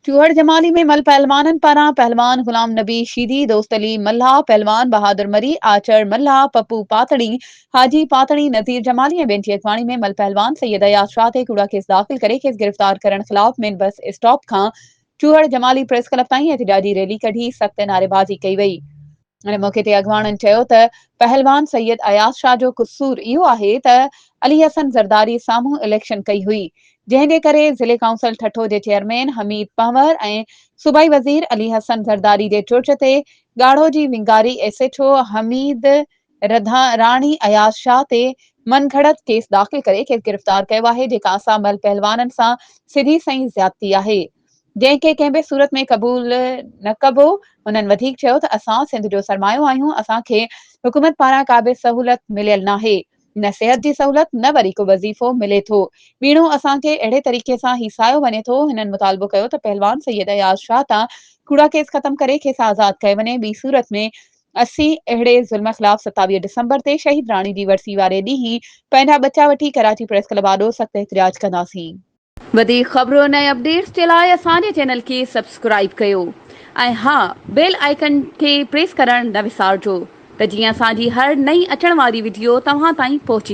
चूहड़ जमाली में मल पहलवानन पारां पहलवान गुलाम नबी शीदी, दोस्त अली मल्हा, पहलवान बहादुर मरी, आचर मल्हा, पप्पू पातड़ी, हाजी पातड़ी, नज़ीर जमाली ऐं ॿियनि जी अॻवाणी में मल पहलवान सैयद अयाज शाह ते कूड़ा केस दाख़िल करे खेसि गिरफ़्तार करण ख़िलाफ़ मेन बस स्टॉप खां चूहड़ जमाली प्रेस क्लब ताईं एहतिजाजी रैली कढी सख़्त नारेबाज़ी कई वई। हिन मौक़े ते अॻवाणनि चयो त पहलवान सैयद अयाज शाह जो क़सूर इहो आहे त अली हसन ज़रदारी साम्हूं इलेक्शन कई हुई, जंहिं जे करे ज़िले काउंसिल ठठो जे चेयरमैन हमीद पंवर ऐं सूबाई वज़ीर अली हसन ज़रदारी जे चुर्च ते ॻाढ़ो जी विंगारी एसएचओ हमीद राणी अयाज शाह ते मनघड़त केस दाख़िल करे खेसि गिरफ़्तार कयो आहे, जेका असां मल पहलवाननि सां सिधी सही ज़्यादती आहे, जंहिंखे कंहिं बि सूरत में क़बूल न कबो। हुननि वधीक चयो त असां सिंध जो सरमायो आहियूं, असांखे हुकूमत पारां का बि सहूलियत मिलियल नाहे, न सिहत जी सहूलियत, न वरी को वज़ीफ़ो मिले थो, ॿीणो असांखे अहिड़े तरीक़े सां हीसायो वञे थो। हिननि मुतालबो कयो त पहलवान सैयद अयाज शाह तां कूड़ा केस ख़तम करे खेसि आज़ाद कयो वञे। ॿी सूरत में असीं अहिड़े ज़ुल्म ख़िलाफ़ 27 डिसंबर ते शहीद राणी जी वरसी वारे ॾींहुं पंहिंजा बचा वठी कराची प्रेस क्लब आॾो सख़्त एहतिजाज कंदासीं। वधीक ख़बरुं ऐं अपडेट्स जे लाइ असांजे चैनल खे सब्सक्राइब कयो ऐं हा, बेल आइकन खे प्रेस करणु न विसारिजो त जीअं असांजी हर नई अचण वारी वीडियो तव्हां ताईं पहुची